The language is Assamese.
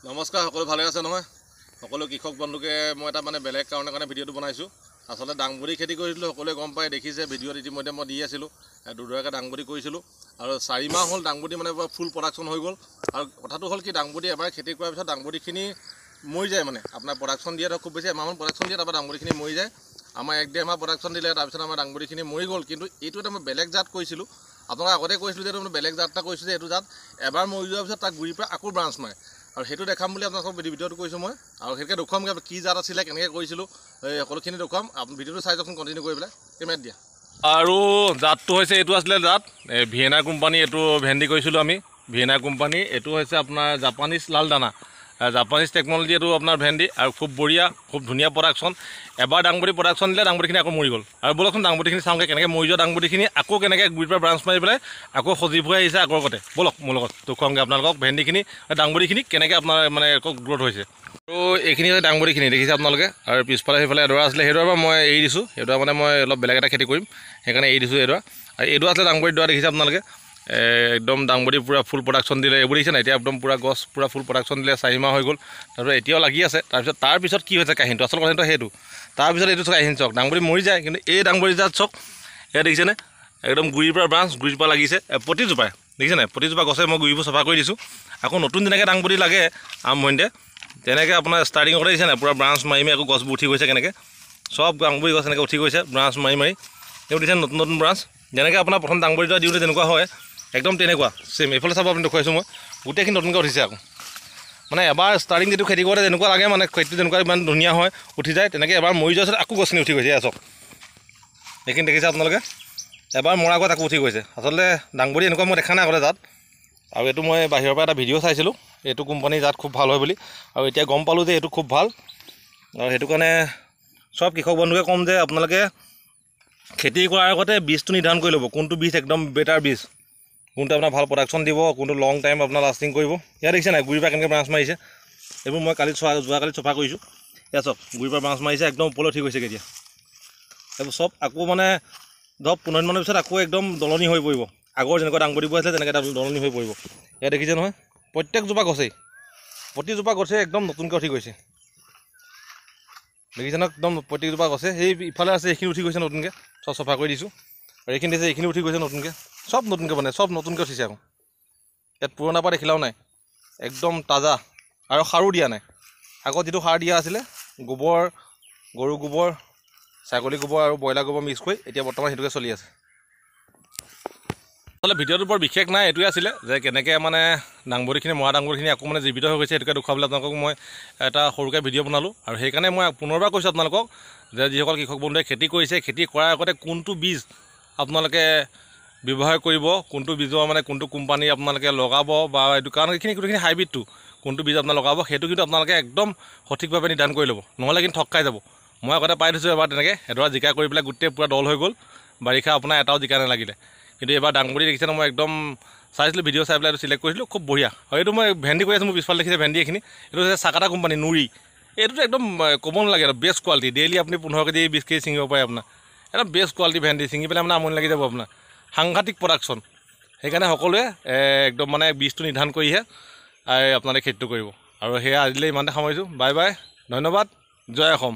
নমস্কাৰ সকলো ভালে আছে নহয় সকলো কৃষক বন্ধুকে মই এটা মানে বেলেগ কাৰণে ভিডিঅ'টো বনাইছোঁ আসলে ডাংবডি খেতি কৰিছিলোঁ সকলোৱে গম পাই দেখিছে ভিডিঅ'ত ইতিমধ্যে মই দি আছিলোঁ দুডৰাকৈ ডাংবডি কৰিছিলোঁ আৰু 4 মাহ হ'ল ডাংবডি মানে ফুল প্ৰডাকশ্যন হৈ গ'ল আৰু কথাটো হ'ল কি ডাংবডি এবাৰ খেতি কৰাৰ পিছত ডাংবডিখিনি মৰি যায় মানে আপোনাৰ প্ৰডাকশ্যন দিয়ে খুব বেছি এমাহমান প্ৰডাকশ্যন দিয়ে তাৰপৰা ডাংবডিখিনি মৰি যায় আমাৰ 1-1.5 মাহ প্ৰডাকশ্যন দিলে তাৰপিছত আমাৰ ডাংবডিখিনি মৰি গ'ল কিন্তু এইটো এটা মই বেলেগ জাত কৰিছিলোঁ আপোনালোকে আগতে কৈছিলোঁ যে মই বেলেগ জাত এটা কৰিছোঁ যে এইটো জাত এবাৰ মৰি যোৱাৰ পিছত তাক গুৰিৰ পৰা আকৌ ব্ৰাঞ্চ মাৰে আৰু সেইটো দেখাম বুলি আপোনালোকক ভিডিঅ'টো কৈছোঁ মই আৰু সেইটোকে দেখুৱাম কি জাত আছিলে কেনেকৈ কৰিছিলোঁ এই সকলোখিনি দেখুৱাম আপুনি ভিডিঅ'টো চাই যাওকচোন কণ্টিনিউ কৰি পেলাই কেমেৰাত দিয়া আৰু জাতটো হৈছে এইটো আছিলে জাত ভিয়েনা কোম্পানী এইটো ভেন্দি কৰিছিলোঁ আমি ভিয়েনা কোম্পানী এইটো হৈছে আপোনাৰ জাপানিজ লাল দানা জাপানিজ টেকন'লজি এইটো আপোনাৰ ভেন্দি আৰু খুব বঢ়িয়া খুব ধুনীয়া প্ৰডাকশ্যন এবাৰ ডাংবডি প্ৰডাকশ্যন দিলে ডাংবডিখিনি আকৌ মৰি গ'ল আৰু বলকচোন ডাংবডিখিনি চাওঁগৈ কেনেকৈ মৰি যোৱা ডাংবডিখিনি আকৌ কেনেকৈ গুৰিৰ পৰা ব্ৰাঞ্চ মাৰি পেলাই আকৌ সজীৱ হৈ আহিছে আগৰ আগতে বলক মোৰ লগত দেখুৱামগৈ আপোনালোকক ভেন্দিখিনি ডাংবডিখিনি কেনেকৈ আপোনাৰ মানে আকৌ গ্ৰ'থ হৈছে আৰু এইখিনি হৈছে ডাংবডিখিনি দেখিছে আপোনালোকে আৰু পিছফালে সেইফালে এডৰা আছিলে সেইডৰা পৰা মই এৰি দিছোঁ সেইডৰা মানে মই অলপ বেলেগ এটা খেতি কৰিম সেইকাৰণে এৰি দিছোঁ এইডৰা আৰু এইডৰা আছিলে ডাংবডি ডৰা দেখিছে আপোনালোকে একদম ডাংবডি পূৰা ফুল প্ৰডাকশ্যন দিলে এইবোৰ দেখিছে নাই এতিয়া একদম পূৰা গছ পূৰা ফুল প্ৰডাকশ্যন দিলে 4 মাহ হৈ গ'ল তাৰপিছত এতিয়াও লাগি আছে তাৰপিছত কি হৈছে কাহিনীটো আচল কথাটো সেইটো তাৰপিছত এইটো কাহিনী চাওক ডাংবডি মৰি যায় কিন্তু এই ডাংবডি জাত চাওক এয়া দেখিছেনে একদম গুৰিৰ পৰা ব্ৰাঞ্চ গুৰিৰ পৰা লাগিছে প্ৰতিজোপাই দেখিছে নাই প্ৰতিজোপা গছে মই গুৰিবোৰ চফা কৰি দিছোঁ আকৌ নতুন যেনেকৈ ডাংবডি লাগে আৰম্ভণিতে তেনেকৈ আপোনাৰ ষ্টাৰ্টিঙতে দেখিছে নাই পূৰা ব্ৰাঞ্চ মাৰি আকৌ গছবোৰ উঠি গৈছে কেনেকৈ চব ডাংবডি গছ এনেকৈ উঠি গৈছে ব্ৰাঞ্চ মাৰি এইবোৰ দিছে নতুন নতুন ব্ৰাঞ্চ যেনেকৈ আপোনাৰ প্ৰথম ডাংবডিটো দিওঁতে যেনেকুৱা হয় একদম তেনেকুৱা চেম এইফালে চাব আপুনি দেখুৱাইছোঁ মই গোটেইখিনি নতুনকৈ উঠিছে আকৌ মানে এবাৰ ষ্টাৰ্টিং যিটো খেতি কৰোঁতে যেনেকুৱা লাগে মানে খেতিটো যেনেকুৱা ইমান ধুনীয়া হয় উঠি যায় তেনেকৈ এবাৰ মৰি যোৱাৰ পিছত আকৌ গছখিনি উঠি গৈছে চাওক এইখিনি দেখিছে আপোনালোকে এবাৰ মৰাৰ আগত আকৌ উঠি গৈছে আচলতে ডাংবডি এনেকুৱা মই দেখা নাই আগতে জাত আৰু এইটো মই বাহিৰৰ পৰা এটা ভিডিঅ' চাইছিলোঁ এইটো কোম্পানীৰ জাত খুব ভাল হয় বুলি আৰু এতিয়া গম পালোঁ যে এইটো খুব ভাল আৰু সেইটো কাৰণে চব কৃষক বন্ধুকে ক'ম যে আপোনালোকে খেতি কৰাৰ আগতে বীজটো নিৰ্ধাৰণ কৰি ল'ব কোনটো বীজ একদম বেটাৰ বীজ কোনটো আপোনাৰ ভাল প্ৰডাকশ্যন দিব কোনটো লং টাইম আপোনাৰ লাষ্টিং কৰিব ইয়াত দেখিছে নাই গুৰিৰ পৰা কেনেকৈ ব্ৰাঞ্চ মাৰিছে এইবোৰ মই যোৱাকালি চফা কৰিছোঁ এয়া চব গুৰিৰ পৰা ব্ৰাঞ্চ মাৰিছে একদম ওপৰলৈ উঠি গৈছে এতিয়া এইবোৰ চব আকৌ মানে ধৰক 15 দিনৰ পিছত আকৌ একদম দলনি হৈ পৰিব আগৰ যেনেকুৱা ডাংবডিবোৰ আছিলে তেনেকৈ দলনি হৈ পৰিব ইয়াত দেখিছে নহয় প্ৰত্যেকজোপা গছেই প্ৰতিজোপা গছে একদম নতুনকৈ উঠি গৈছে দেখিছে ন একদম প্ৰত্যেকজোপা গছে সেই ইফালে আছে এইখিনি উঠি গৈছে নতুনকৈ চব চফা কৰি দিছোঁ আৰু এইখিনি দিছে এইখিনি উঠি গৈছে নতুনকৈ চব নতুনকৈ মানে চব নতুনকৈ উঠিছে আকৌ ইয়াত পুৰণা পৰা দেখিলাও নাই একদম তাজা আৰু সাৰো দিয়া নাই আগত যিটো সাৰ দিয়া আছিলে গোবৰ গৰু গোবৰ ছাগলী গোবৰ আৰু ব্ৰইলাৰ গোবৰ মিক্স কৰি এতিয়া বৰ্তমান সেইটোকে চলি আছে আচলতে ভিডিঅ'টো বৰ বিশেষ নাই এইটোৱে আছিলে যে কেনেকৈ মানে ডাংবডিখিনি মৰা ডাংবডিখিনি আকৌ মানে জীৱিত হৈ গৈছে সেইটোকে দেখুৱাবলৈ আপোনালোকক মই এটা সৰুকৈ ভিডিঅ' বনালোঁ আৰু সেইকাৰণে মই পুনৰবাৰ কৈছোঁ আপোনালোকক যে যিসকল কৃষক বন্ধুৱে খেতি কৰিছে খেতি কৰাৰ আগতে কোনটো বীজ আপোনালোকে ব্যৱহাৰ কৰিব কোনটো বীজৰ মানে কোনটো কোম্পানী আপোনালোকে লগাব বা এইটো কাৰণ এইখিনি গোটেইখিনি হাইব্ৰিডটো কোনটো বীজ আপোনালোকে লগাব সেইটো কিন্তু আপোনালোকে একদম সঠিকভাৱে নিৰ্ধাৰণ কৰি ল'ব নহ'লে কিন্তু ঠগ খাই যাব মই আগতে পাই থৈছোঁ এবাৰ তেনেকৈ এডৰা জিকা কৰি পেলাই গোটেই পূৰা দল হৈ গ'ল বাৰিষা আপোনাৰ এটাও জিকা নালাগিলে কিন্তু এইবাৰ ডাংবডি দেখিছে মই একদম চাইছিলোঁ ভিডিঅ' চাই পেলাই এইটো চিলেক্ট কৰিছিলোঁ খুব বঢ়িয়া আৰু এইটো মই ভেন্দি কৰি আছোঁ মোৰ পিছফালে দেখিছে ভেন্দি এইখিনি এইটো হৈছে চাকাটা কোম্পানী নুৰি এইটোতো একদম ক'ব নালাগে বেষ্ট কোৱালিটি ডেইলি আপুনি 15 কেজি 20 কেজি ছিঙিব পাৰে আপোনাৰ একদম বেষ্ট কোৱালিটি ভেন্দি ছিঙি পেলাই মানে আমনি লাগি যাব আপোনাৰ সাংঘাতিক প্ৰডাকশ্যন সেইকাৰণে সকলোৱে একদম মানে বীজটো নিৰ্ধাৰণ কৰিহে আপোনালোকে খেতিটো কৰিব আৰু সেয়া আজিলৈ ইমানতে সামৰিছোঁ বাই বাই ধন্যবাদ জয় অসম।